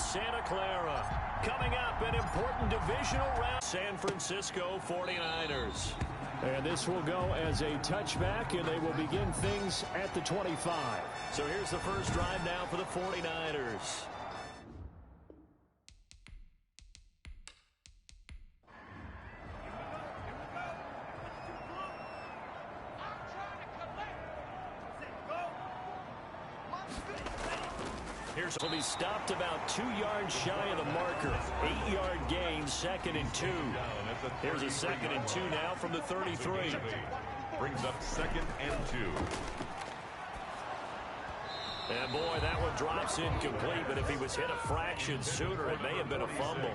Santa Clara. Coming up, an important divisional round. San Francisco 49ers. And this will go as a touchback, and they will begin things at the 25. So here's the first drive now for the 49ers. Will be stopped about 2 yards shy of the marker. 8-yard gain, 2nd and 2. Here's a 2nd and 2 now from the 33. Brings up 2nd and 2. And boy, that one drops incomplete, but if he was hit a fraction sooner, it may have been a fumble.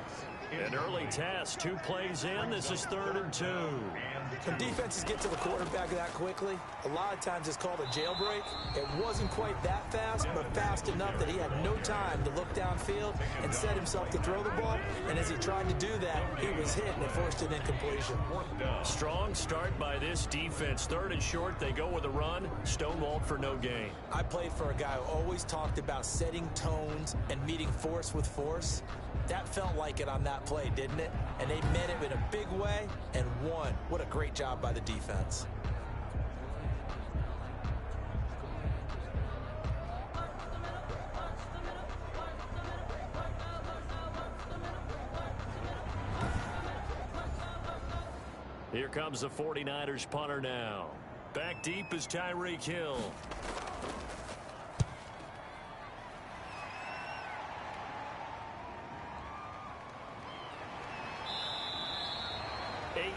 An early test, 2 plays in, this is 3rd and 2. When defenses get to the quarterback that quickly, a lot of times it's called a jailbreak. It wasn't quite that fast, but fast enough that he had no time to look downfield and set himself to throw the ball. And as he tried to do that, he was hit and it forced an incompletion. Strong start by this defense. 3rd and short, they go with a run. Stonewalled for no gain. I played for a guy who always talked about setting tones and meeting force with force. That felt like it on that play, didn't it? And they met it in a big way and won. What a great job by the defense. Here comes the 49ers punter now. Back deep is Tyreek Hill.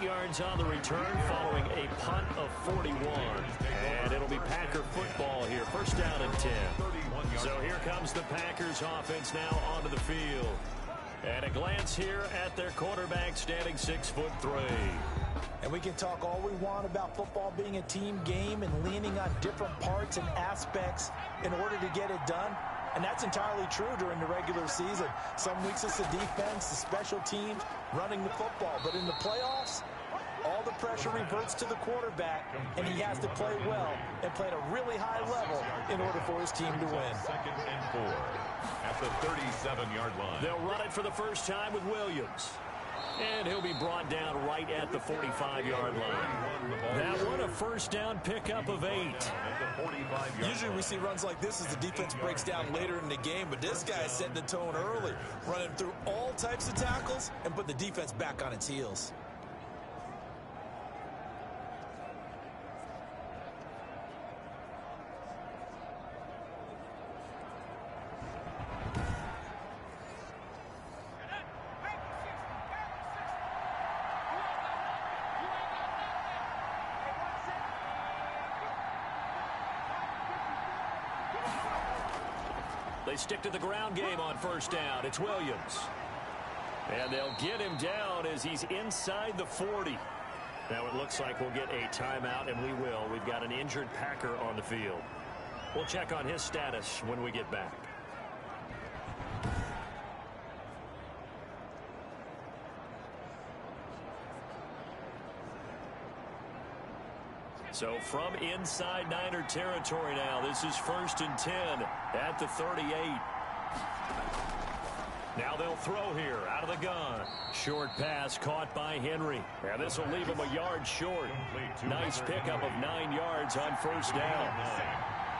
Yards on the return following a punt of 41. And it'll be Packer football here. First down and 10. So here comes the Packers offense now onto the field. And a glance here at their quarterback standing 6'3". And we can talk all we want about football being a team game and leaning on different parts and aspects in order to get it done. And that's entirely true during the regular season. Some weeks it's the defense, the special teams, running the football. But in the playoffs, all the pressure reverts to the quarterback, and he has to play well and play at a really high level in order for his team to win. 2nd and 4 at the 37-yard line. They'll run it for the first time with Williams. And he'll be brought down right at the 45-yard line. That one, a first down pickup of 8. Usually we see runs like this as the defense breaks down later in the game, but this guy is setting the tone early, running through all types of tackles and put the defense back on its heels. They stick to the ground game on first down. It's Williams. And they'll get him down as he's inside the 40. Now it looks like we'll get a timeout, and we will. We've got an injured Packer on the field. We'll check on his status when we get back. So from inside Niner territory now, this is 1st and 10 at the 38. Now they'll throw here out of the gun. Short pass caught by Henry. And this will leave him a yard short. Nice pickup of 9 yards on first down.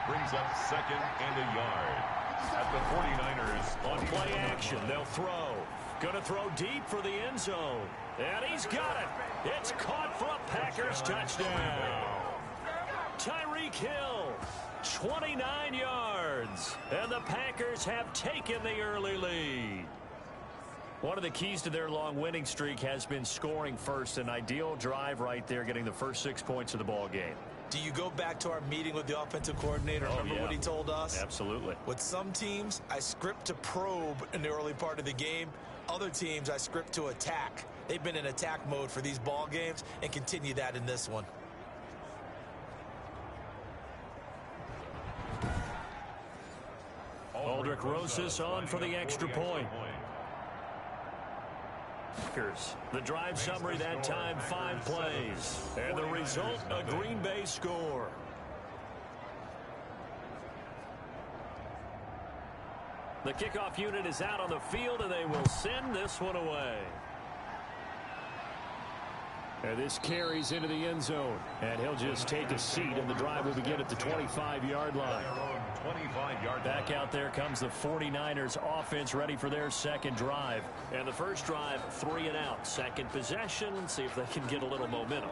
Brings up 2nd and a yard at the 49ers. On play action, they'll throw. Going to throw deep for the end zone. And he's got it. It's caught for a Packers touchdown. Tyreek Hill, 29 yards. And the Packers have taken the early lead. One of the keys to their long winning streak has been scoring first. An ideal drive right there, getting the first 6 points of the ball game. Do you go back to our meeting with the offensive coordinator? Remember what he told us? Absolutely. With some teams, I script to probe in the early part of the game. Other teams, I script to attack. They've been in attack mode for these ball games and continue that in this one. Aldrich Rosas on for the extra point. The drive summary that time, 5 plays. And the result, a Green Bay score. The kickoff unit is out on the field, and they will send this one away. And this carries into the end zone. And he'll just take a seat, and the drive will begin at the 25-yard line. Back out there comes the 49ers offense ready for their second drive. And the first drive, 3 and out. Second possession, see if they can get a little momentum.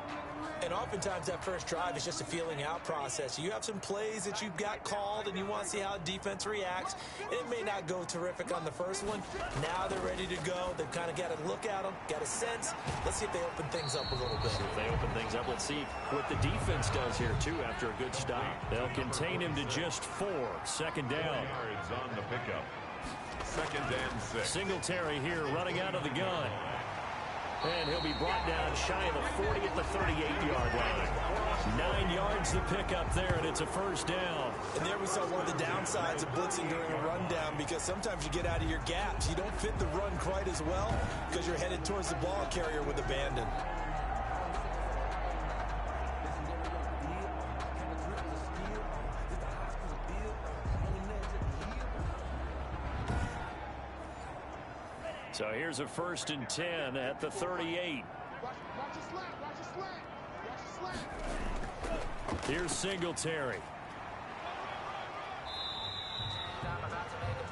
And oftentimes that first drive is just a feeling out process. You have some plays that you've got called and you want to see how defense reacts. It may not go terrific on the first one. Now they're ready to go. They've kind of got to look at them, got a sense. Let's see if they open things up a little bit. If they open things up, let's see what the defense does here, too, after a good stop. They'll contain him to just 4. Second down. Yards on the pickup. Second and 6. Singletary here running out of the gun. And he'll be brought down shy of the 40 at the 38-yard line. 9 yards to pick up there, and it's a first down. And there we saw one of the downsides of blitzing during a rundown, because sometimes you get out of your gaps. You don't fit the run quite as well because you're headed towards the ball carrier with abandon. So here's a 1st and 10 at the 38. Here's Singletary.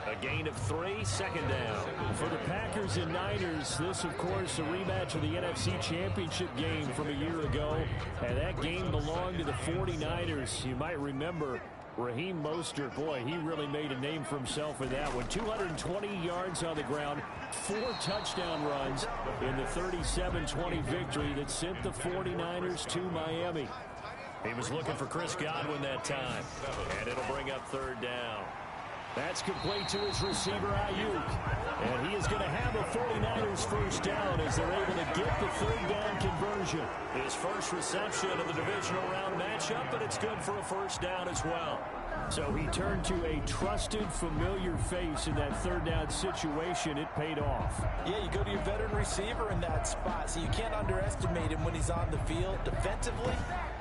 A gain of 3, second down. For the Packers and Niners, this, of course, a rematch of the NFC Championship game from a year ago. And that game belonged to the 49ers. You might remember Raheem Mostert, boy, he really made a name for himself in that one. 220 yards on the ground, 4 touchdown runs in the 37-20 victory that sent the 49ers to Miami. He was looking for Chris Godwin that time, and it'll bring up 3rd down. That's complete to his receiver, Ayuk. And he is going to have a 49ers first down as they're able to get the 3rd down conversion. His first reception of the divisional round matchup, but it's good for a first down as well. So he turned to a trusted, familiar face in that 3rd down situation. It paid off. Yeah, you go to your veteran receiver in that spot, so you can't underestimate him when he's on the field defensively.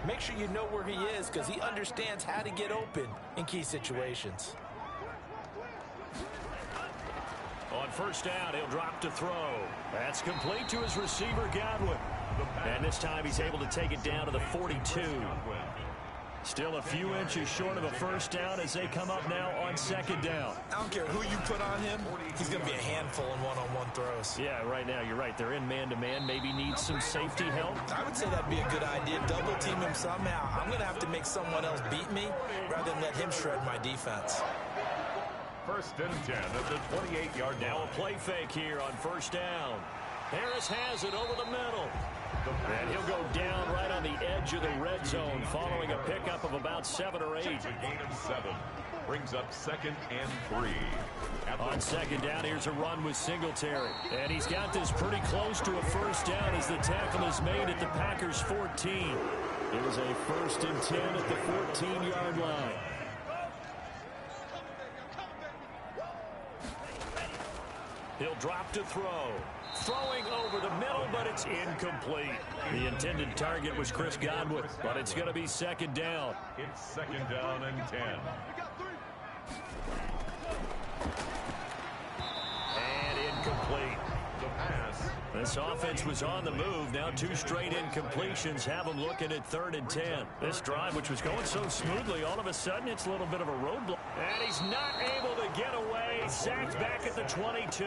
Make sure you know where he is because he understands how to get open in key situations. On first down, he'll drop to throw. That's complete to his receiver, Godwin. And this time he's able to take it down to the 42. Still a few inches short of a first down as they come up now on second down. I don't care who you put on him, he's going to be a handful in one-on-one throws. Yeah, right now you're right. They're in man-to-man. Maybe needs some safety help. I would say that'd be a good idea. Double team him somehow. I'm going to have to make someone else beat me rather than let him shred my defense. 1st and 10 at the 28-yard line. Now a play fake here on first down. Harris has it over the middle. And he'll go down right on the edge of the red zone following a pickup of about 7 or 8. A gain of 7. Brings up 2nd and 3. On second down, here's a run with Singletary. And he's got this pretty close to a first down as the tackle is made at the Packers' 14. It was a 1st and 10 at the 14-yard line. He'll drop to throw. Throwing over the middle, but it's incomplete. The intended target was Chris Godwin, but it's going to be 2nd down. It's 2nd down and 10. And incomplete. The pass. This offense was on the move. Now 2 straight incompletions have them looking at 3rd and 10. This drive, which was going so smoothly, all of a sudden it's a little bit of a roadblock. And he's not able to get away. Sacked back at the 22.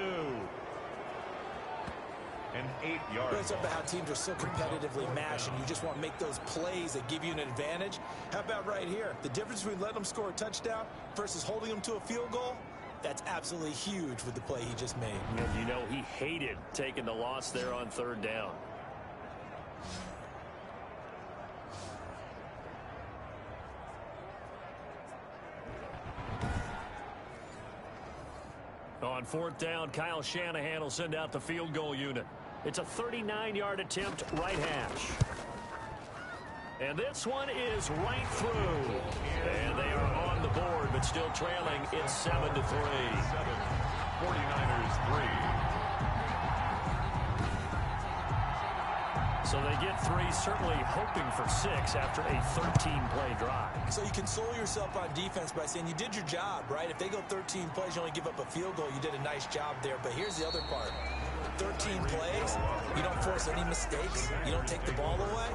An 8-yard. It's about how teams are so competitively matched, and you just want to make those plays that give you an advantage. How about right here? The difference between letting them score a touchdown versus holding them to a field goal, that's absolutely huge with the play he just made. And you know he hated taking the loss there on 3rd down. On 4th down, Kyle Shanahan will send out the field goal unit. It's a 39-yard attempt, right hash. And this one is right through. And they are on the board, but still trailing. It's 7-3. 49ers 3. So they get 3, certainly hoping for 6 after a 13-play drive. So you console yourself on defense by saying you did your job, right? If they go 13 plays, you only give up a field goal, you did a nice job there. But here's the other part. 13 plays, you don't force any mistakes, you don't take the ball away.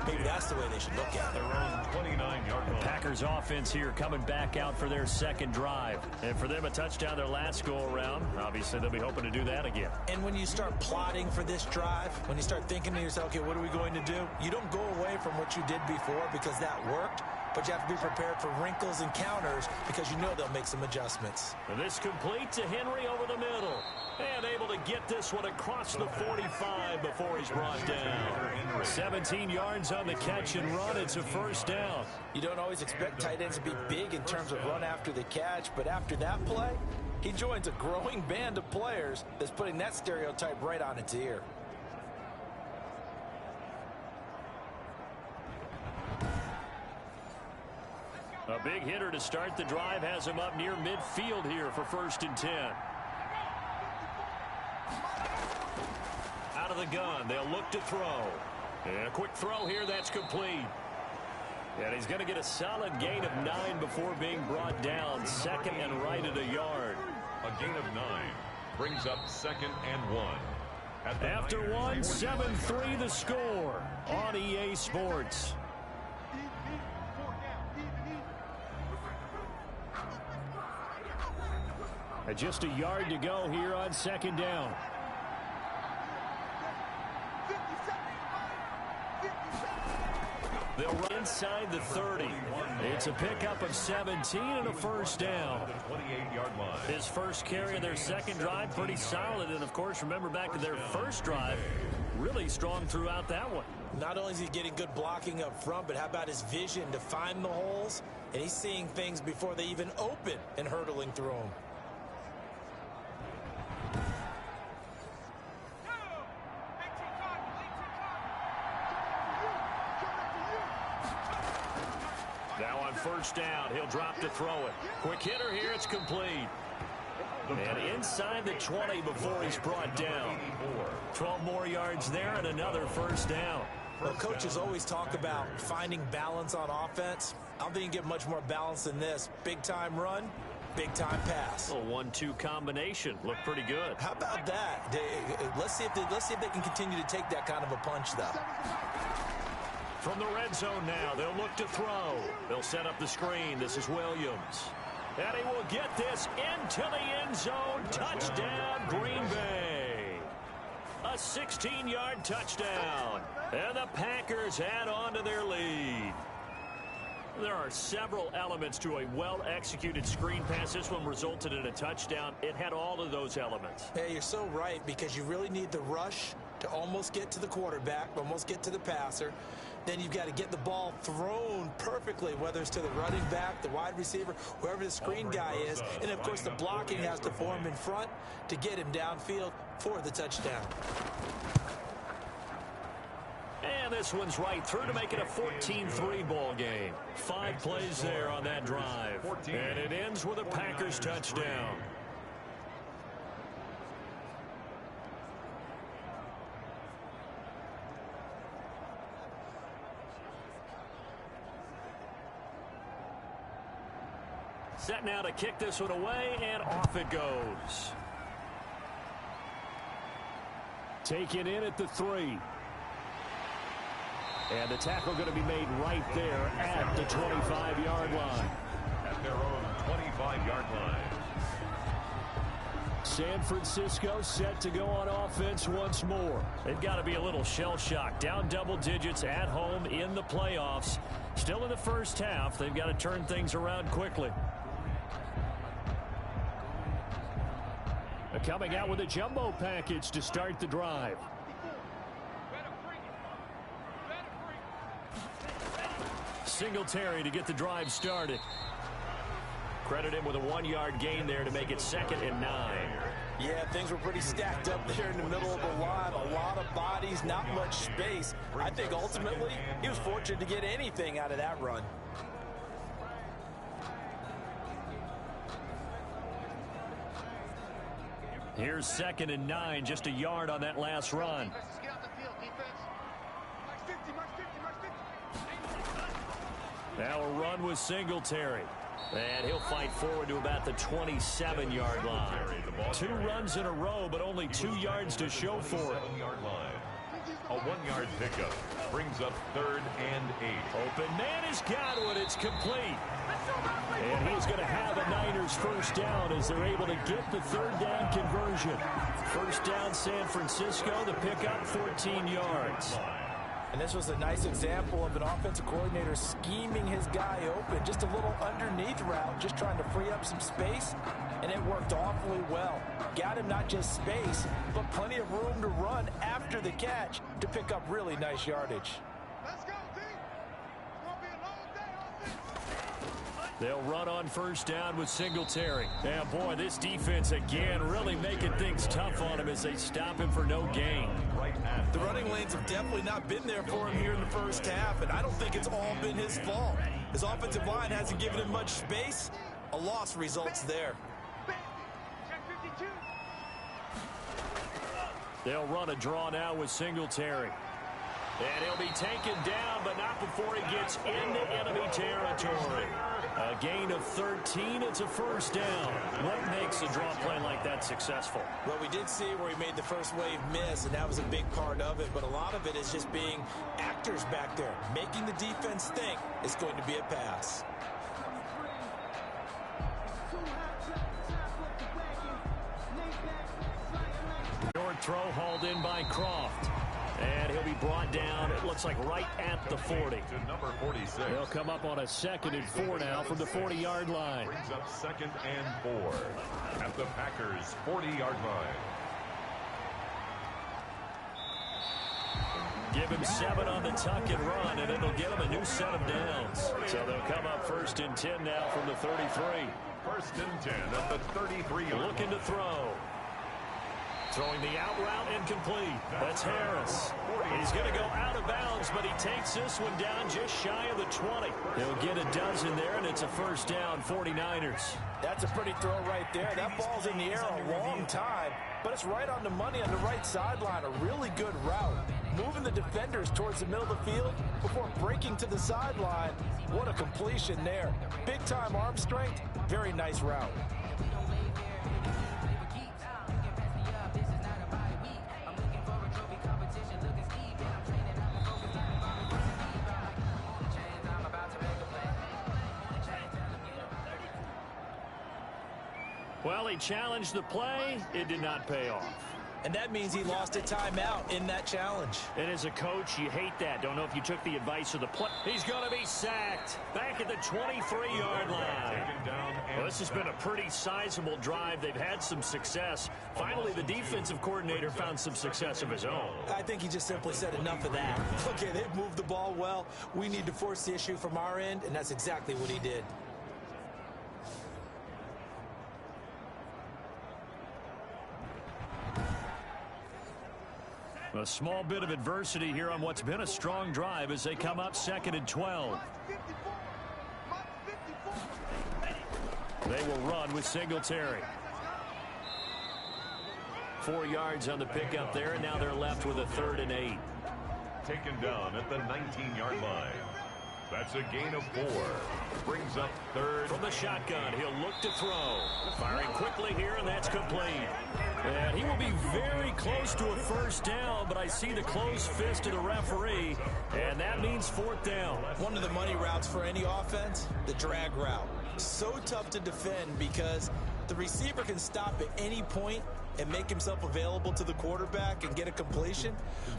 Maybe that's the way they should look at it. Their own 29-yard line. Packers offense here coming back out for their second drive. And for them, a touchdown their last go-around. Obviously, they'll be hoping to do that again. And when you start plotting for this drive, when you start thinking to yourself, okay, what are we going to do? You don't go away from what you did before because that worked. But you have to be prepared for wrinkles and counters because you know they'll make some adjustments. And this complete to Henry over the middle. And able to get this one across the 45 before he's brought down. 17 yards on the catch and run. It's a first down. You don't always expect tight ends to be big in terms of run after the catch, but after that play, he joins a growing band of players that's putting that stereotype right on its ear. A big hitter to start the drive has him up near midfield here for 1st and 10. Out of the gun, they'll look to throw. And a quick throw here, that's complete. And he's going to get a solid gain of 9 before being brought down. 2nd and right at a yard. A gain of 9 brings up 2nd and 1. After 1, 7-3 the score on EA Sports. Just a yard to go here on 2nd down. They'll run inside the 30. It's a pickup of 17 and a first down. 28-yard line. His first carry of their second drive, pretty solid. And, of course, remember back to their first drive, really strong throughout that one. Not only is he getting good blocking up front, but how about his vision to find the holes? And he's seeing things before they even open and hurtling through them. Now on first down, he'll drop to throw it. Quick hitter here, it's complete. And inside the 20 before he's brought down. 12 more yards there and another first down. Well, coaches always talk about finding balance on offense. I don't think you get much more balance than this. Big-time run, big-time pass. A 1-2 combination. Looked pretty good. How about that? Let's see if they can continue to take that kind of a punch, though. From the red zone now, they'll look to throw. They'll set up the screen. This is Williams. And he will get this into the end zone. Touchdown, Green Bay. A 16-yard touchdown. And the Packers add on to their lead. There are several elements to a well-executed screen pass. This one resulted in a touchdown. It had all of those elements. Hey, you're so right, because you really need the rush to almost get to the quarterback, almost get to the passer. Then you've got to get the ball thrown perfectly, whether it's to the running back, the wide receiver, whoever the screen guy is. And, of course, the blocking has to form in front to get him downfield for the touchdown. And this one's right through to make it a 14-3 ball game. 5 plays there on that drive. And it ends with a Packers touchdown. Set now to kick this one away, and off it goes. Taken in at the 3. And the tackle going to be made right there at the 25-yard line. At their own 25-yard line. San Francisco set to go on offense once more. They've got to be a little shell-shocked. Down double digits at home in the playoffs. Still in the first half. They've got to turn things around quickly. Coming out with a jumbo package to start the drive. Singletary to get the drive started. Credit him with a 1-yard gain there to make it 2nd and 9. Yeah, things were pretty stacked up there in the middle of the line. A lot of bodies, not much space. I think ultimately he was fortunate to get anything out of that run. Here's 2nd and 9, just a yard on that last run. Now a run with Singletary. And he'll fight forward to about the 27-yard line. 2 runs in a row, but only 2 yards to show for it. A 1-yard pickup brings up 3rd and 8. Open man has got it. It's complete. And he's going to have a Niners first down as they're able to get the 3rd down conversion. First down San Francisco, the pickup 14 yards. And this was a nice example of an offensive coordinator scheming his guy open. Just a little underneath route, just trying to free up some space, and it worked awfully well. Got him not just space, but plenty of room to run after the catch to pick up really nice yardage. Let's go, D. It's going to be a long day offense. They'll run on first down with Singletary. Yeah, boy, this defense again really making things tough on him as they stop him for no gain. The running lanes have definitely not been there for him here in the first half, and I don't think it's all been his fault. His offensive line hasn't given him much space. A loss results there. Check 52. They'll run a draw now with Singletary. And he'll be taken down, but not before he gets into enemy territory. A gain of 13. It's a first down. What makes a draw play like that successful? Well, we did see where he made the first wave miss, and that was a big part of it. But a lot of it is just being actors back there, making the defense think it's going to be a pass. Short throw hauled in by Croft. And he'll be brought down, it looks like right at the 40. To number 46. They'll come up on a 2nd and 4 now from the 40-yard line. Brings up 2nd and 4 at the Packers' 40-yard line. Give him 7 on the tuck and run, and it'll get him a new set of downs. So they'll come up 1st and 10 now from the 33. 1st and 10 at the 33-yard line. Looking to throw. Throwing the out route incomplete. That's Harris. He's going to go out of bounds, but he takes this one down just shy of the 20. He'll get a dozen there, and it's a first down, 49ers. That's a pretty throw right there. That ball's in the air a long time, but it's right on the money on the right sideline. A really good route. Moving the defenders towards the middle of the field before breaking to the sideline. What a completion there. Big-time arm strength. Very nice route. Well, he challenged the play. It did not pay off. And that means he lost a timeout in that challenge. And as a coach, you hate that. Don't know if you took the advice of the play. He's going to be sacked back at the 23-yard line. Well, this has been a pretty sizable drive. They've had some success. Finally, the defensive coordinator found some success of his own. I think he just simply said enough of that. Okay, they've moved the ball well. We need to force the issue from our end, and that's exactly what he did. A small bit of adversity here on what's been a strong drive as they come up 2nd and 12. They will run with Singletary. 4 yards on the pickup there, and now they're left with a 3rd and 8. Taken down at the 19-yard line. That's a gain of 4. Brings up 3rd. From the shotgun, he'll look to throw. Firing quickly here, and that's complete. And he will be very close to a first down, but I see the closed fist of the referee, and that means 4th down. One of the money routes for any offense, the drag route. So tough to defend because the receiver can stop at any point and make himself available to the quarterback and get a completion.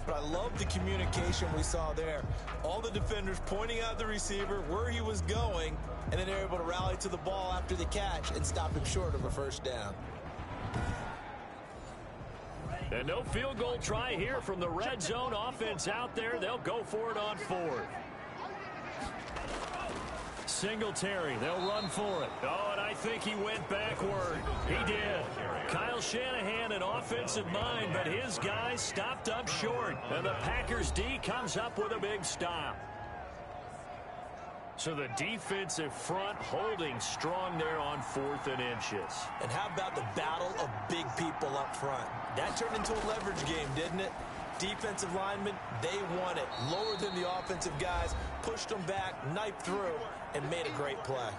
But I love the communication we saw there. All the defenders pointing out the receiver, where he was going, and then they're able to rally to the ball after the catch and stop him short of a first down. And no field goal try here from the red zone offense out there. They'll go for it on 4th. Singletary, they'll run for it. Oh, and I think he went backward. He did. Kyle Shanahan, an offensive mind, but his guys stopped up short. And the Packers D comes up with a big stop. So the defensive front holding strong there on 4th and inches. And how about the battle of big people up front? That turned into a leverage game, didn't it? Defensive linemen, they won it. Lower than the offensive guys, pushed them back, knifed through, and made a great play.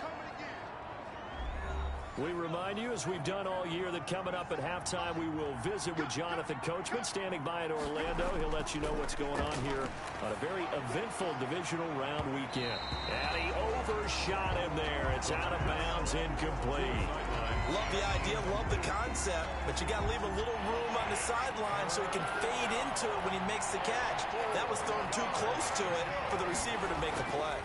We remind you, as we've done all year, that coming up at halftime, we will visit with Jonathan Coachman, standing by in Orlando. He'll let you know what's going on here on a very eventful divisional round weekend. And he overshot him there. It's out of bounds, incomplete. Love the idea, love the concept, but you got to leave a little room on the sideline so he can fade into it when he makes the catch. That was thrown too close to it for the receiver to make a play.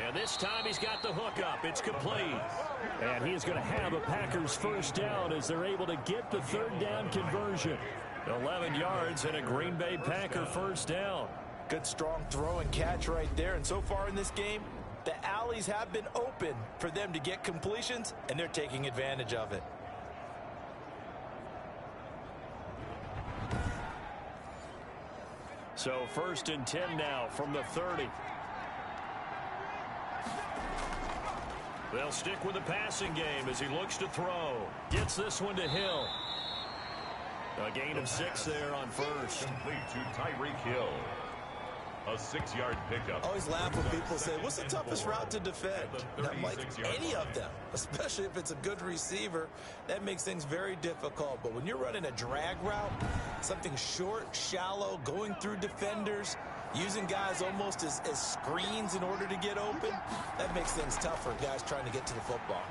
And this time he's got the hook up. It's complete. And he is going to have a Packers first down as they're able to get the third down conversion. 11 yards and a Green Bay Packer first down. Good strong throw and catch right there. And so far in this game, the alleys have been open for them to get completions, and they're taking advantage of it. So 1st and 10 now from the 30. They'll stick with the passing game as he looks to throw. Gets this one to Hill. A gain of 6 there on first. Complete to Tyreek Hill. A 6-yard pickup. Always laugh when people say, what's the toughest route to defend? And I'm like, any of them, especially if it's a good receiver, that makes things very difficult. But when you're running a drag route, something short, shallow, going through defenders, using guys almost as screens in order to get open, that makes things tougher, guys trying to get to the football.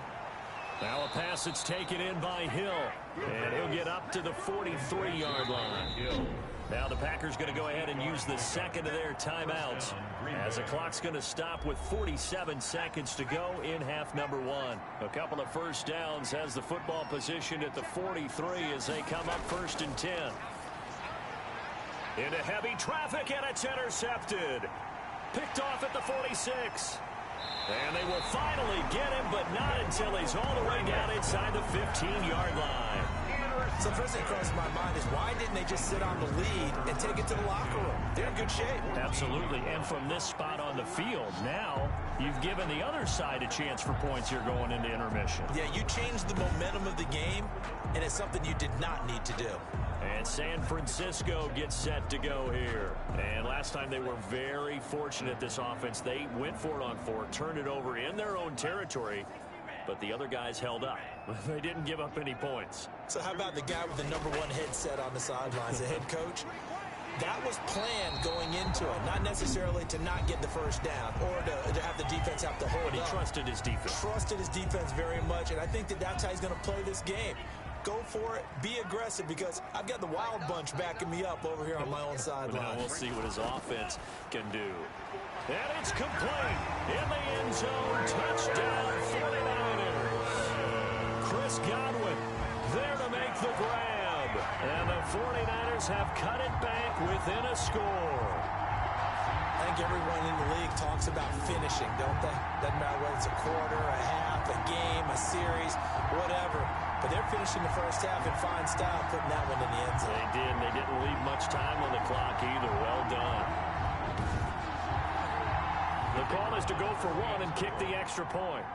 Now a pass that's taken in by Hill, and he'll get up to the 43-yard line. Now the Packers going to go ahead and use the second of their timeouts as the clock's going to stop with 47 seconds to go in half number 1. A couple of first downs has the football position at the 43 as they come up 1st and 10. Into heavy traffic, and it's intercepted. Picked off at the 46. And they will finally get him, but not until he's all the way down inside the 15-yard line. So first thing across my mind is, why didn't they just sit on the lead and take it to the locker room? They're in good shape. Absolutely. And from this spot on the field, now you've given the other side a chance for points here going into intermission. Yeah, you changed the momentum of the game, and it's something you did not need to do. And San Francisco gets set to go here. And last time they were very fortunate, this offense. They went for it on 4, turned it over in their own territory, but the other guys held up. They didn't give up any points. So how about the guy with the #1 headset on the sidelines, the head coach? That was planned going into it, not necessarily to not get the first down or to have the defense have to hold But he up. trusted his defense. Trusted his defense very much, and I think that's how he's going to play this game. Go for it, be aggressive, because I've got the wild bunch backing me up over here on my own sideline. Now we'll see what his offense can do. And it's complete in the end zone. Touchdown, 49ers. Chris Godwin there to make the grab. And the 49ers have cut it back within a score. I think everyone in the league talks about finishing, don't they? Doesn't matter whether it's a quarter, a half, a game, a series, whatever. But they're finishing the first half in fine style, putting that one in the end zone. They did. They didn't leave much time on the clock either. Well done. The call is to go for 1 and kick the extra point.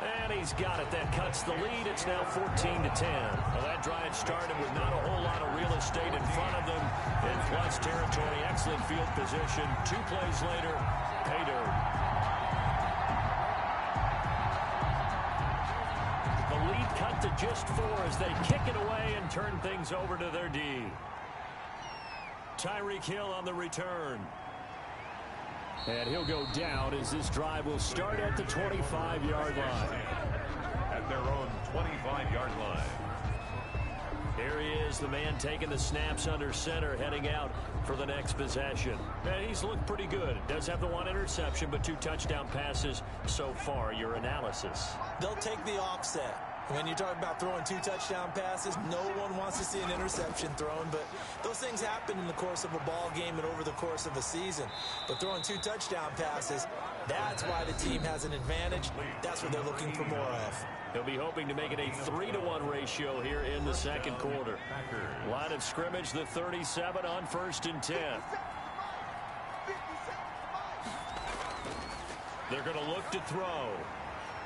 And he's got it. That cuts the lead. It's now 14-10. Well, that drive started with not a whole lot of real estate in front of them in plus territory. Excellent field position. 2 plays later, pay dirt. The lead cut to just 4 as they kick it away and turn things over to their D. Tyreek Hill on the return. And he'll go down as this drive will start at the 25-yard line. At their own 25-yard line. Here he is, the man taking the snaps under center, heading out for the next possession. And he's looked pretty good. Does have the 1 interception, but 2 touchdown passes so far. Your analysis? They'll take the offset. When you talk about throwing 2 touchdown passes, no one wants to see an interception thrown, but those things happen in the course of a ball game and over the course of a season. But throwing 2 touchdown passes, that's why the team has an advantage. That's what they're looking for more of. He'll be hoping to make it a 3-to-1 ratio here in the second quarter. Line of scrimmage, the 37 on 1st and 10. They're going to look to throw.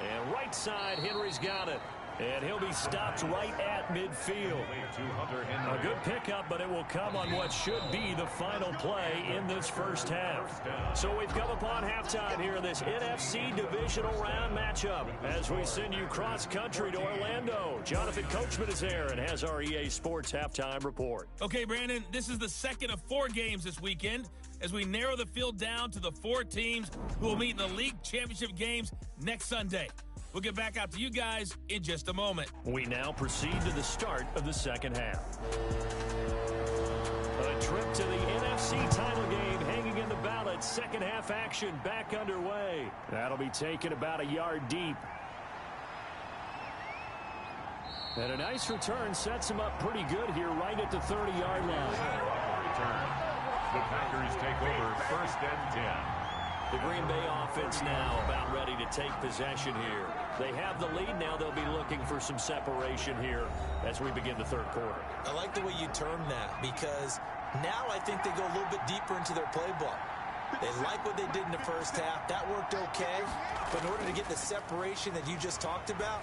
And right side, Henry's got it. And he'll be stopped right at midfield. A good pickup, but it will come on what should be the final play in this first half. So we've come upon halftime here in this NFC divisional round matchup as we send you cross-country to Orlando. Jonathan Coachman is there and has our EA Sports halftime report. Okay, Brandon, this is the second of 4 games this weekend as we narrow the field down to the 4 teams who will meet in the league championship games next Sunday. We'll get back out to you guys in just a moment. We now proceed to the start of the second half. A trip to the NFC title game hanging in the balance. Second half action back underway. That'll be taken about a yard deep. And a nice return sets him up pretty good here right at the 30-yard line. Return. The Packers take over 1st and 10. The Green Bay offense now about ready to take possession here. They have the lead. Now they'll be looking for some separation here as we begin the third quarter. I like the way you term that because now I think they go a little bit deeper into their playbook. They like what they did in the first half. That worked okay. But in order to get the separation that you just talked about,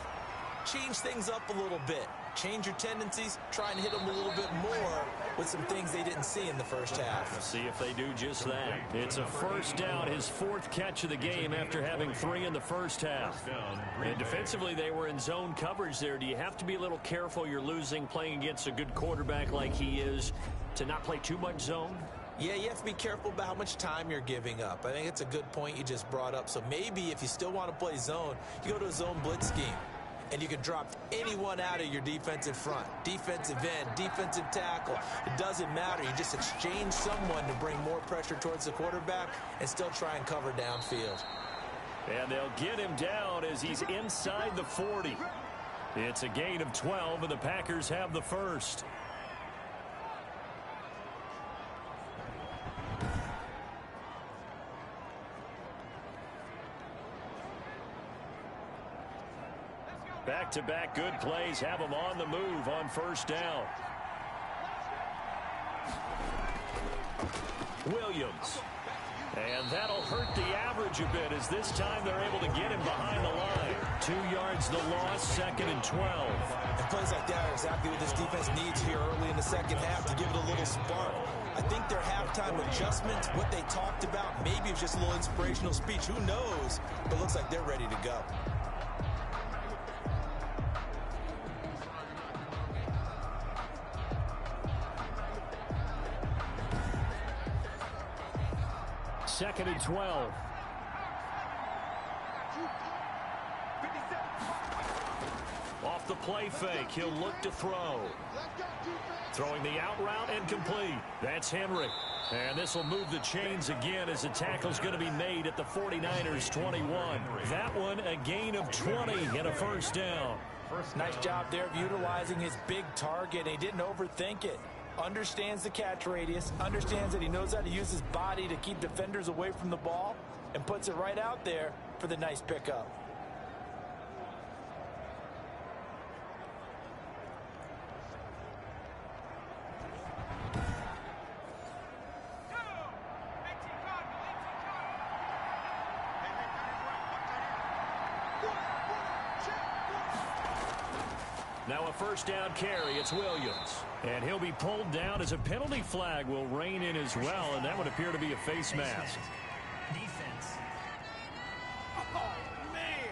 change things up a little bit. Change your tendencies. Try and hit them a little bit more with some things they didn't see in the first half. See if they do just that. It's a first down, his 4th catch of the game after having 3 in the first half. And defensively, they were in zone coverage there. Do you have to be a little careful you're losing playing against a good quarterback like he is to not play too much zone? Yeah, you have to be careful about how much time you're giving up. I think it's a good point you just brought up. So maybe if you still want to play zone, you go to a zone blitz scheme. And you can drop anyone out of your defensive front. Defensive end, defensive tackle. It doesn't matter. You just exchange someone to bring more pressure towards the quarterback and still try and cover downfield. And they'll get him down as he's inside the 40. It's a gain of 12, and the Packers have the first. Back-to-back good plays have them on the move on first down. Williams. And that'll hurt the average a bit as this time they're able to get him behind the line. 2 yards the loss, 2nd and 12. And plays like that are exactly what this defense needs here early in the second half to give it a little spark. I think their halftime adjustment, what they talked about, maybe it's just a little inspirational speech. Who knows? But it looks like they're ready to go. Second and 12. Off the play fake, he'll look to throw. Throwing the out route and complete. That's Henry. And this will move the chains again as the tackle's going to be made at the 49ers 21. That one a gain of 20 and a first down. Nice job there of utilizing his big target. He didn't overthink it. Understands the catch radius, understands that he knows how to use his body to keep defenders away from the ball, and puts it right out there for the nice pickup. Now a first down carry. It's Williams. And he'll be pulled down as a penalty flag will rein in as well, and that would appear to be a face mask. Defense. Oh, man.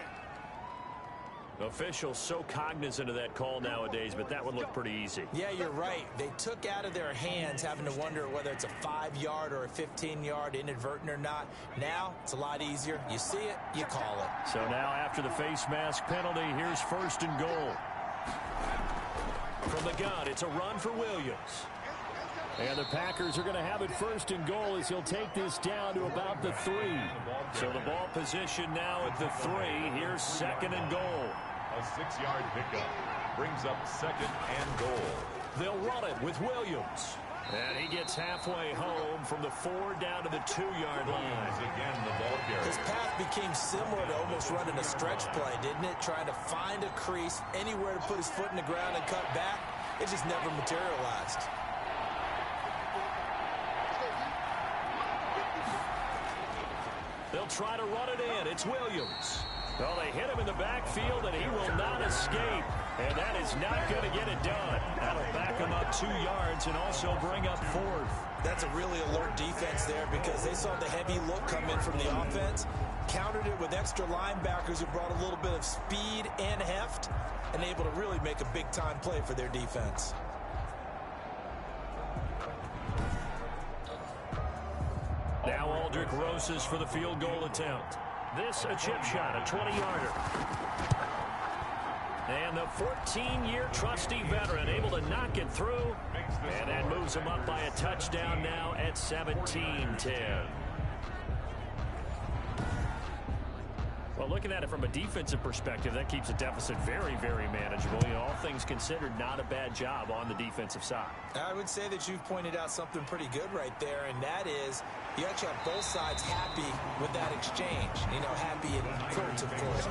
Officials so cognizant of that call nowadays, but that would look pretty easy. Yeah, you're right. They took out of their hands having to wonder whether it's a 5-yard or a 15-yard inadvertent or not. Now it's a lot easier. You see it, you call it. So now after the face mask penalty, here's 1st and goal. From the gun, it's a run for Williams. And the Packers are going to have it 1st and goal as he'll take this down to about the 3. So the ball position now at the 3. Here's 2nd and goal. A 6-yard pickup brings up 2nd and goal. They'll run it with Williams. And he gets halfway home from the 4 down to the 2-yard line. Again, the ball carrier. This path became similar to almost running a stretch play, didn't it? Trying to find a crease, anywhere to put his foot in the ground and cut back. It just never materialized. They'll try to run it in. It's Williams. Well, they hit him in the backfield, and he will not escape. And that is not going to get it done. That'll back him up 2 yards and also bring up 4th. That's a really alert defense there because they saw the heavy look come in from the offense, countered it with extra linebackers who brought a little bit of speed and heft, and able to really make a big-time play for their defense. Now Aldrick Rosas for the field goal attempt. This a chip shot, a 20-yarder. And the 14-year trusty veteran able to knock it through. And that moves him up by a touchdown now at 17-10. Well, looking at it from a defensive perspective, that keeps the deficit very, very manageable. You know, all things considered, not a bad job on the defensive side. I would say that you've pointed out something pretty good right there, and that is you actually have both sides happy with that exchange. You know, happy in quotes, of course.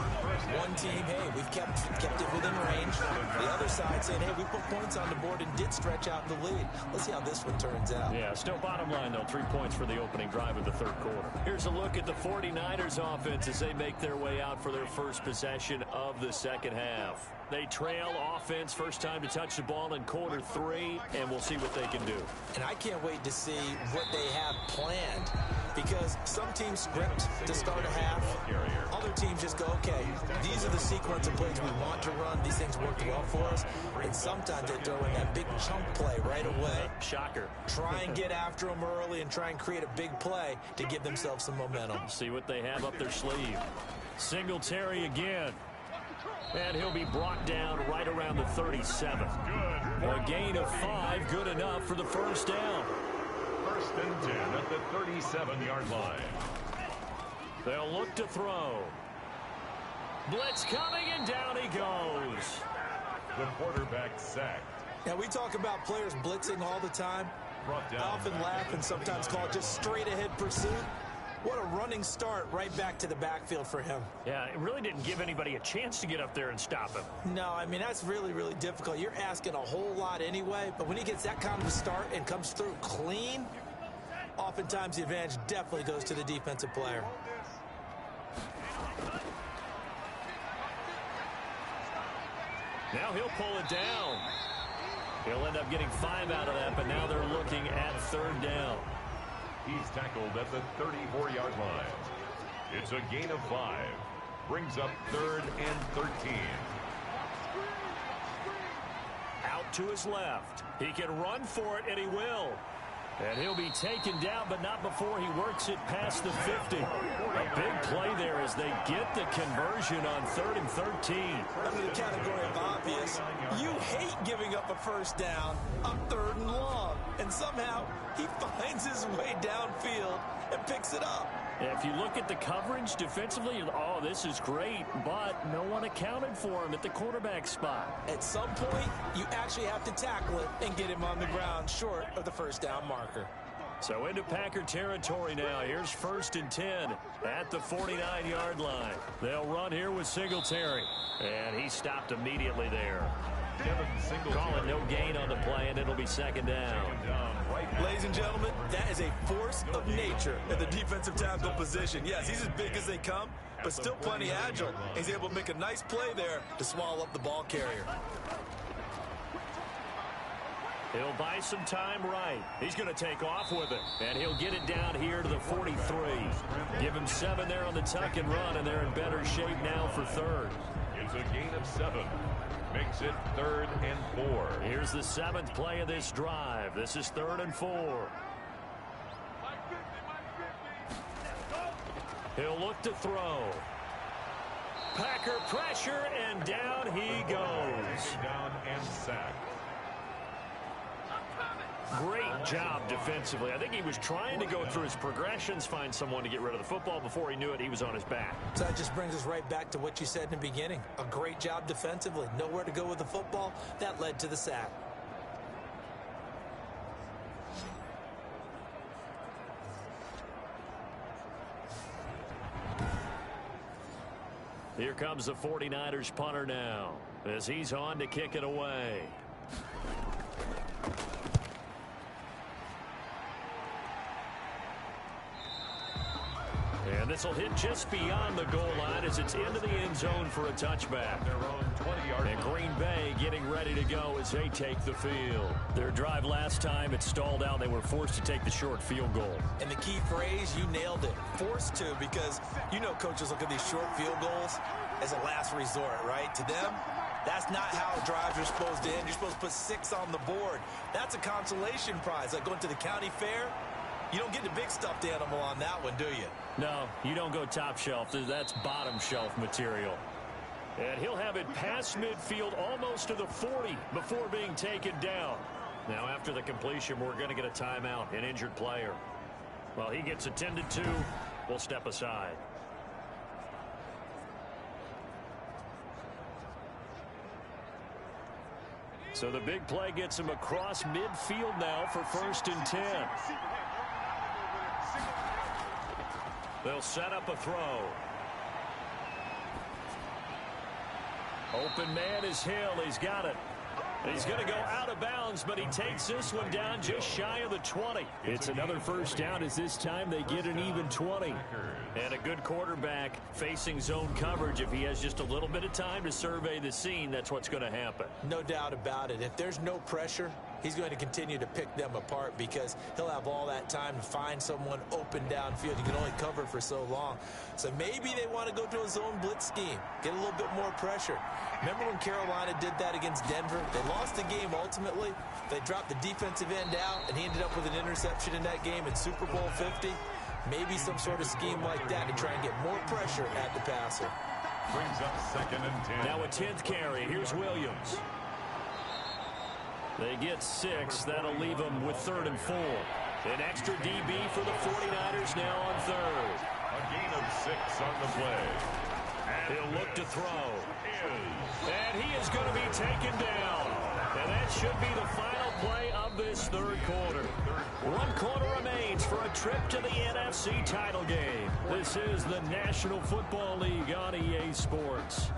One team, hey, we've kept it within range. The other side saying, hey, we put points on the board and did stretch out the lead. Let's see how this one turns out. Yeah, still bottom line, though, 3 points for the opening drive of the third quarter. Here's a look at the 49ers offense as they make their way out for their first possession of the second half. They trail offense, first time to touch the ball in quarter 3, and we'll see what they can do. And I can't wait to see what they have planned, because some teams script to start a half. Other teams just go, okay, these are the sequence of plays we want to run. These things worked well for us. And sometimes they throw in that big chunk play right away. Shocker. Try and get after them early and try and create a big play to give themselves some momentum. See what they have up their sleeve. Singletary again. And he'll be brought down right around the 37. A gain of 5, good enough for the first down. First and 10 at the 37-yard line. They'll look to throw. Blitz coming, and down he goes. The quarterback sacked. Now, we talk about players blitzing all the time. I often laugh and sometimes call it just straight-ahead pursuit. What a running start right back to the backfield for him. Yeah, it really didn't give anybody a chance to get up there and stop him. No, I mean, that's really, really difficult. You're asking a whole lot anyway, but when he gets that kind of a start and comes through clean, oftentimes the advantage definitely goes to the defensive player. Now he'll pull it down. He'll end up getting 5 out of that, but now they're looking at third down. He's tackled at the 34-yard line. It's a gain of 5. Brings up 3rd and 13. Out to his left. He can run for it, and he will. And he'll be taken down, but not before he works it past the 50. A big play there as they get the conversion on 3rd and 13. Under the category of obvious, you hate giving up a first down on 3rd and long. And somehow he finds his way downfield and picks it up. If you look at the coverage defensively, oh, this is great, but no one accounted for him at the quarterback spot. At some point, you actually have to tackle it and get him on the ground short of the first down marker. So into Packer territory now. Here's 1st and 10 at the 49-yard line. They'll run here with Singletary. And he stopped immediately there. Call it no gain on the play, and it'll be 2nd down. Ladies and gentlemen, that is a force of nature at the defensive tackle position. Yes, he's as big as they come, but still plenty agile. He's able to make a nice play there to swallow up the ball carrier. He'll buy some time right. He's going to take off with it, and he'll get it down here to the 43. Give him 7 there on the tuck and run, and they're in better shape now for 3rd. It's a gain of 7. Makes it 3rd and 4. Here's the 7th play of this drive. This is 3rd and 4. He'll look to throw. Packer pressure, and down he goes. Down and sacked. Great job defensively. I think he was trying to go through his progressions, find someone to get rid of the football. Before he knew it, he was on his back. So that just brings us right back to what you said in the beginning. A great job defensively. Nowhere to go with the football. That led to the sack. Here comes the 49ers punter now as he's on to kick it away. And this This will hit just beyond the goal line as it's into the end zone for a touchback. Their own 20-yard And Green Bay getting ready to go as they take the field. Their drive last time, it stalled out. They were forced to take the short field goal. And the key phrase, you nailed it, forced to, because you know coaches look at these short field goals as a last resort, right? To them, that's not how drives are supposed to end. You're supposed to put 6 on the board. That's a consolation prize, like going to the county fair. You don't get the big stuffed animal on that one, do you? No, you don't go top shelf. That's bottom shelf material. And he'll have it past midfield almost to the 40 before being taken down. Now, after the completion, we're going to get a timeout, an injured player. Well, he gets attended to. We'll step aside. So the big play gets him across midfield now for 1st and 10. They'll set up a throw. Open man is Hill. He's got it. He's going to go out of bounds, but he takes this one down just shy of the 20. It's another first down as this time they get an even 20. And a good quarterback facing zone coverage. If he has just a little bit of time to survey the scene, that's what's going to happen. No doubt about it. If there's no pressure, he's going to continue to pick them apart because he'll have all that time to find someone open downfield. You can only cover for so long. So maybe they want to go to a zone blitz scheme, get a little bit more pressure. Remember when Carolina did that against Denver? They lost the game ultimately. They dropped the defensive end out, and he ended up with an interception in that game in Super Bowl 50. Maybe some sort of scheme like that to try and get more pressure at the passer. brings up 2nd and 10. Now a 10th carry. Here's Williams. They get 6. That'll leave them with 3rd and 4. An extra DB for the 49ers now on 3rd. A gain of 6 on the play. He'll look to throw. And he is going to be taken down. And that should be the final play of this 3rd quarter. 1 quarter remains for a trip to the NFC title game. This is the National Football League on EA Sports.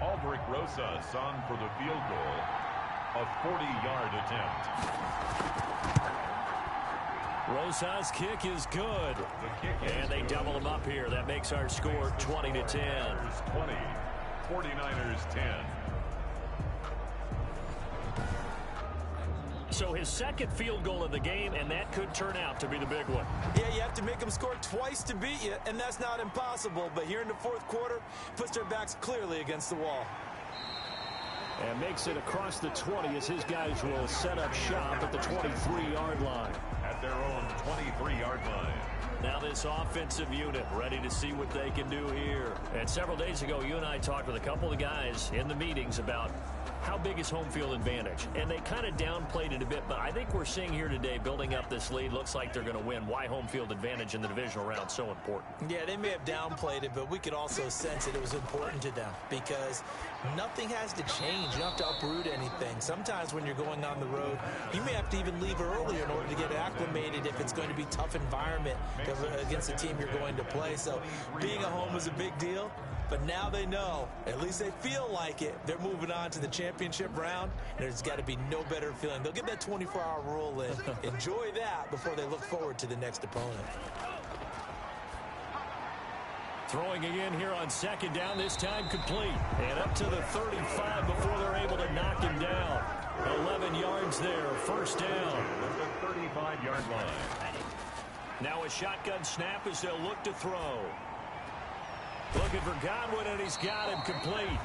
Aldrich Rosas on for the field goal. A 40-yard attempt. Rosas' kick is good. And they double him up here. That makes our score 20-10. 20, 49ers 10. So his 2nd field goal of the game, and that could turn out to be the big one. Yeah, you have to make them score twice to beat you, and that's not impossible. But here in the 4th quarter, puts their backs clearly against the wall. And makes it across the 20 as his guys will set up shop at the 23-yard line. At their own 23-yard line. Now this offensive unit ready to see what they can do here. And several days ago, you and I talked with a couple of guys in the meetings about how big is home field advantage. And they kind of downplayed it a bit, but I think we're seeing here today, building up this lead, looks like they're going to win. Why home field advantage in the divisional round so important? Yeah, they may have downplayed it, but we could also sense that it was important to them because nothing has to change. You don't have to uproot anything. Sometimes when you're going on the road, you may have to even leave earlier in order to get acclimated if it's going to be a tough environment against the team you're going to play. So being at home is a big deal. But now they know, at least they feel like it, they're moving on to the championship round. There's got to be no better feeling. They'll get that 24-hour rule in. Enjoy that before they look forward to the next opponent. Throwing again here on 2nd down, this time complete. And up to the 35 before they're able to knock him down. 11 yards there, 1st down. At the 35-yard line. Now a shotgun snap as they'll look to throw. Looking for Godwin, and he's got him complete.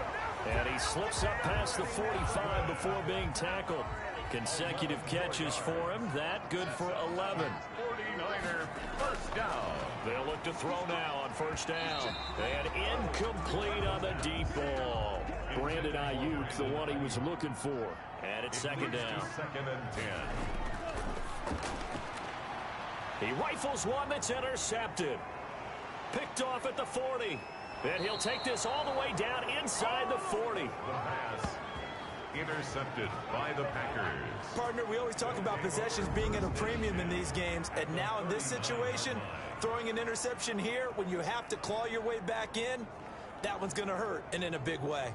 And he slips up past the 45 before being tackled. Consecutive catches for him. That good for 11. 49er 1st down. They'll look to throw now on 1st down. And incomplete on the deep ball. Brandon Ayuk, the one he was looking for. And it's 2nd down. 2nd and 10. He rifles one that's intercepted. Picked off at the 40. And he'll take this all the way down inside the 40. The pass intercepted by the Packers. Partner, we always talk about possessions being at a premium in these games. And now in this situation, throwing an interception here when you have to claw your way back in, that one's going to hurt, and in a big way.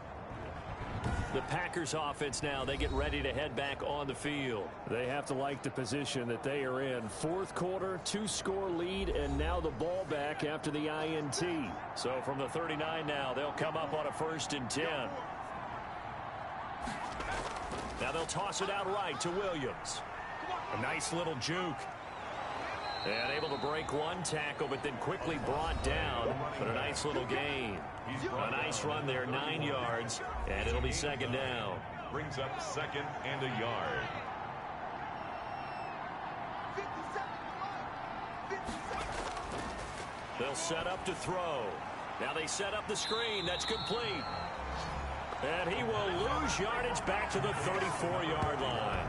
The Packers offense now, they get ready to head back on the field. They have to like the position that they are in. Fourth quarter, 2-score lead, and now the ball back after the INT. So from the 39 now, they'll come up on a 1st and 10. Now they'll toss it out right to Williams. A nice little juke. And able to break one tackle, but then quickly brought down. But a nice little gain. A nice run there, 9 yards, and it'll be 2nd down. Brings up 2nd and a yard. They'll set up to throw. Now they set up the screen. That's complete. And he will lose yardage back to the 34-yard line.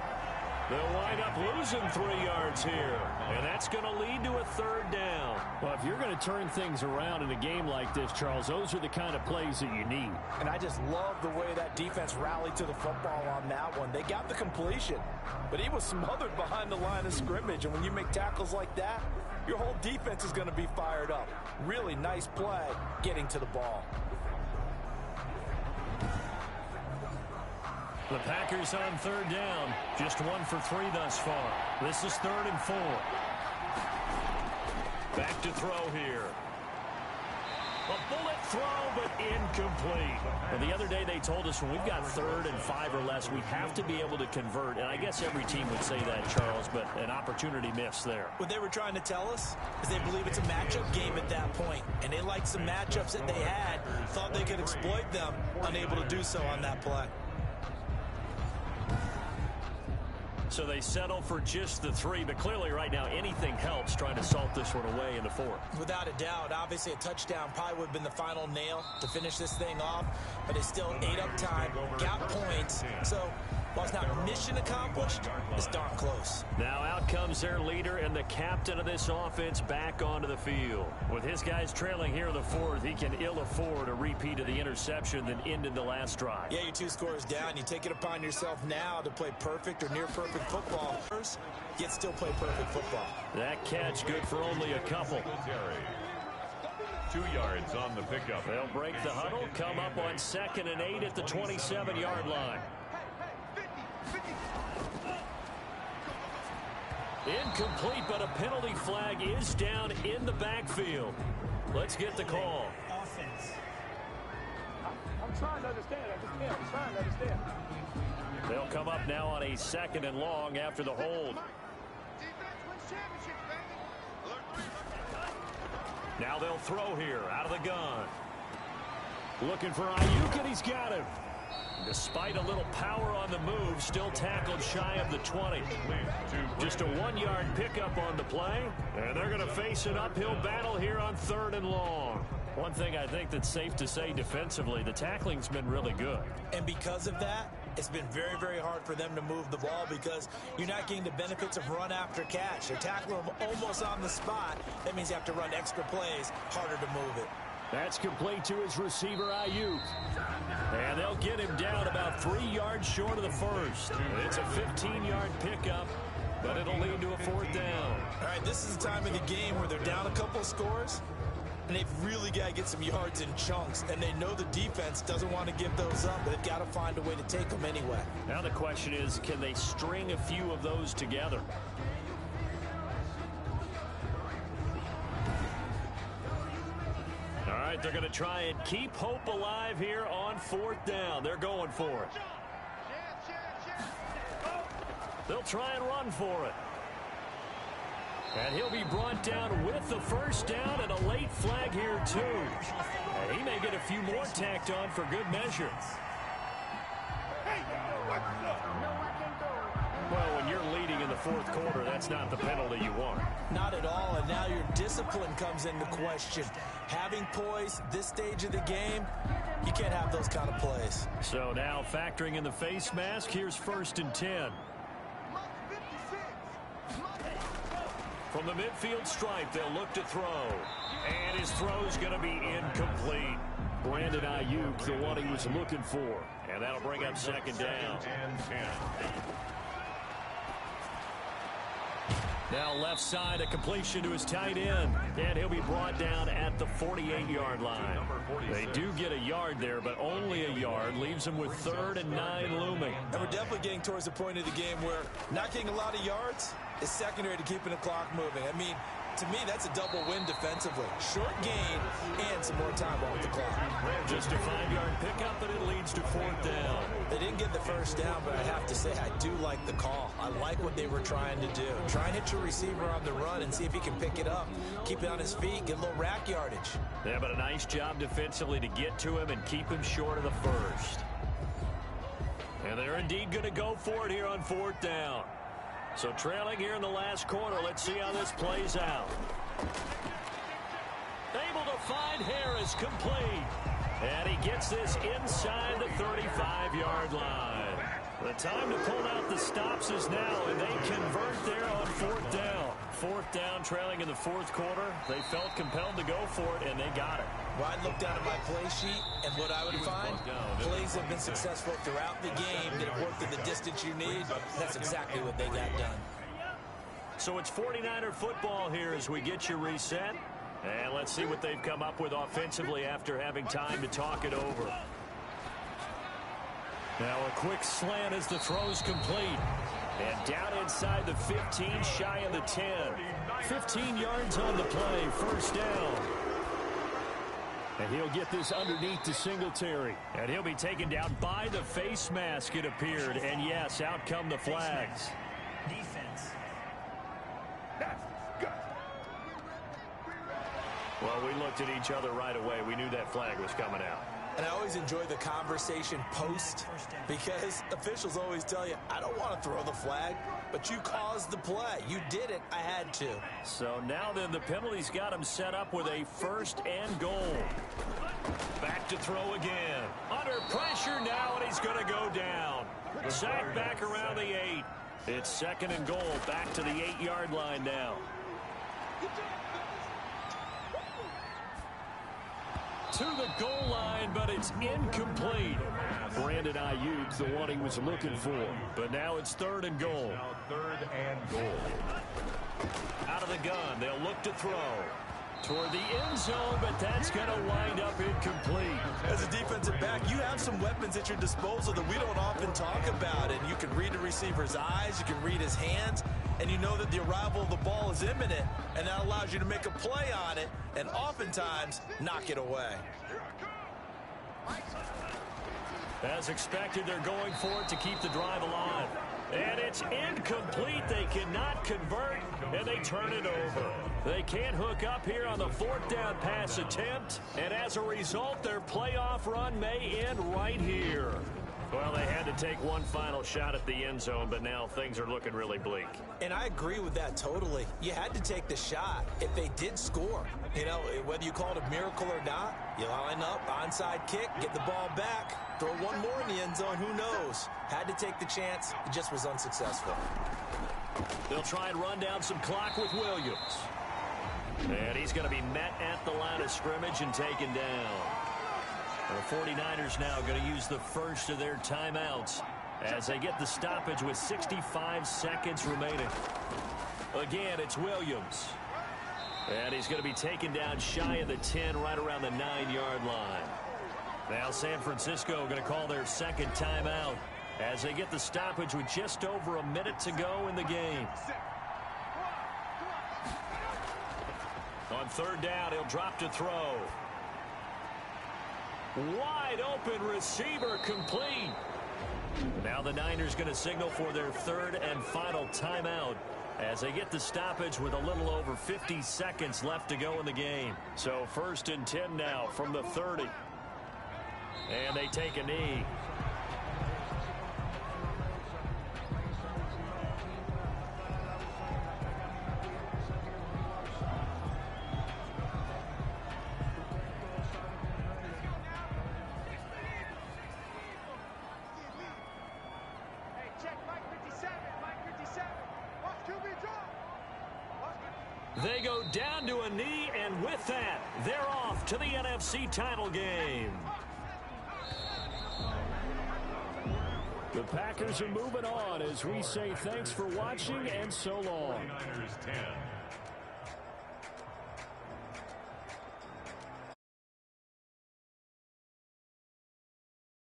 They'll wind up losing 3 yards here. And that's going to lead to a 3rd down. Well, if you're going to turn things around in a game like this, Charles, those are the kind of plays that you need. And I just love the way that defense rallied to the football on that one. They got the completion, but he was smothered behind the line of scrimmage. And when you make tackles like that, your whole defense is going to be fired up. Really nice play getting to the ball. The Packers on 3rd down. Just 1 for 3 thus far. This is 3rd and 4. Back to throw here. A bullet throw, but incomplete. And the other day they told us when we've got 3rd and 5 or less, we have to be able to convert. And I guess every team would say that, Charles, but an opportunity missed there. What they were trying to tell us is they believe it's a matchup game at that point. And they liked some matchups that they had, thought they could exploit them, unable to do so on that play. So they settle for just the 3, but clearly right now anything helps trying to salt this one away in the 4th. Without a doubt, obviously a touchdown probably would have been the final nail to finish this thing off, but they still ate up time, got points. So while it's not mission accomplished, it's darn close. Now out comes their leader and the captain of this offense back onto the field. With his guys trailing here in the 4th, he can ill afford a repeat of the interception that ended the last drive. Yeah, you're 2 scores down. You take it upon yourself now to play perfect or near perfect football, yet still play perfect football. That catch good for only a couple. 2 yards on the pickup. They'll break the huddle, come up on 2nd and 8 at the 27-yard line. Incomplete, but a penalty flag is down in the backfield. Let's get the call. Offense. I'm trying to understand. I'm trying to understand. They'll come up now on a 2nd and long after the hold. Now they'll throw here out of the gun. Looking for Ayuk, and he's got him. Despite a little power on the move, still tackled shy of the 20. Just a 1-yard pickup on the play, and they're going to face an uphill battle here on 3rd and long. One thing I think that's safe to say defensively, the tackling's been really good. And because of that, it's been very, very hard for them to move the ball because you're not getting the benefits of run after catch. They're tackling them almost on the spot. That means you have to run extra plays, harder to move it. That's complete to his receiver, Ayuk. And they'll get him down about 3 yards short of the 1st. It's a 15-yard pickup, but it'll lead to a 4th down. All right, this is the time of the game where they're down a couple of scores, and they've really got to get some yards in chunks, and they know the defense doesn't want to give those up, but they've got to find a way to take them anyway. Now the question is, can they string a few of those together? All right, they're going to try and keep hope alive here on 4th down. They're going for it. They'll try and run for it. And he'll be brought down with the 1st down and a late flag here, too. And he may get a few more tacked on for good measure. Well, when you're leading in the 4th quarter, that's not the penalty you want. Not at all, and now your discipline comes into question. Having poise this stage of the game, you can't have those kind of plays. So now factoring in the face mask, here's 1st and 10. From the midfield stripe, they'll look to throw. And his throw's going to be incomplete. Brandon Ayuk, the one he was looking for. And that'll bring up 2nd down. And 10. Now left side, a completion to his tight end. And he'll be brought down at the 48-yard line. They do get a yard there, but only a yard. Leaves them with 3rd and 9 looming. And we're definitely getting towards the point of the game where not getting a lot of yards is secondary to keeping the clock moving. I mean, to me, that's a double win defensively. Short gain and some more time off the clock. Just a 5-yard pickup, and it leads to 4th down. They didn't get the first down, but I have to say I do like the call. I like what they were trying to do. Try and hit your receiver on the run and see if he can pick it up. Keep it on his feet, get a little rack yardage. Yeah, but a nice job defensively to get to him and keep him short of the first. And they're indeed going to go for it here on 4th down. So trailing here in the last quarter. Let's see how this plays out. Able to find Harris, complete. And he gets this inside the 35-yard line. The time to pull out the stops is now, and they convert there on 4th down. 4th down, trailing in the 4th quarter. They felt compelled to go for it, and they got it. Well, I'd look down at my play sheet, and what I would find, plays have been successful throughout the game that have worked in the distance you need. That's exactly what they got done. So it's 49er football here as we get you reset. And let's see what they've come up with offensively after having time to talk it over. Now a quick slant as the throw's complete. And down inside the 15, shy of the 10. 15 yards on the play, 1st down. And he'll get this underneath to Singletary. And he'll be taken down by the face mask, it appeared. And yes, out come the flags. Defense. Well, we looked at each other right away. We knew that flag was coming out. And I always enjoy the conversation post because officials always tell you, I don't want to throw the flag, but you caused the play. You did it. I had to. So now then the penalty's got him set up with a 1st and goal. Back to throw again. Under pressure now, and he's going to go down. Sacked back around the 8. It's 2nd and goal. Back to the 8-yard line now. To the goal line, but it's incomplete. Brandon Ayuk, the one he was looking for. But now it's 3rd and goal. Now 3rd and goal. Out of the gun, they'll look to throw. Toward the end zone, but that's going to wind up incomplete. As a defensive back, you have some weapons at your disposal that we don't often talk about. And you can read the receiver's eyes, you can read his hands, and you know that the arrival of the ball is imminent, and that allows you to make a play on it and oftentimes knock it away. As expected, they're going for it to keep the drive alive. And it's incomplete. They cannot convert, and they turn it over. They can't hook up here on the 4th down pass attempt, and as a result, their playoff run may end right here. Well, they had to take one final shot at the end zone, but now things are looking really bleak. And I agree with that totally. You had to take the shot if they did score. You know, whether you call it a miracle or not, you line up, onside kick, get the ball back, throw one more in the end zone, who knows? Had to take the chance. It just was unsuccessful. They'll try and run down some clock with Williams. And he's going to be met at the line of scrimmage and taken down. The 49ers now going to use the first of their timeouts as they get the stoppage with 65 seconds remaining. Again, it's Williams. And he's going to be taken down shy of the 10, right around the 9-yard line. Now San Francisco going to call their 2nd timeout as they get the stoppage with just over a minute to go in the game. On 3rd down, he'll drop to throw. Wide open receiver, complete. Now the Niners going to signal for their 3rd and final timeout as they get the stoppage with a little over 50 seconds left to go in the game. So 1st and 10 now from the 30. And they take a knee. They go down to a knee, and with that, they're off to the NFC title game. The Packers are moving on as we say thanks for watching and so long. 49ers 10.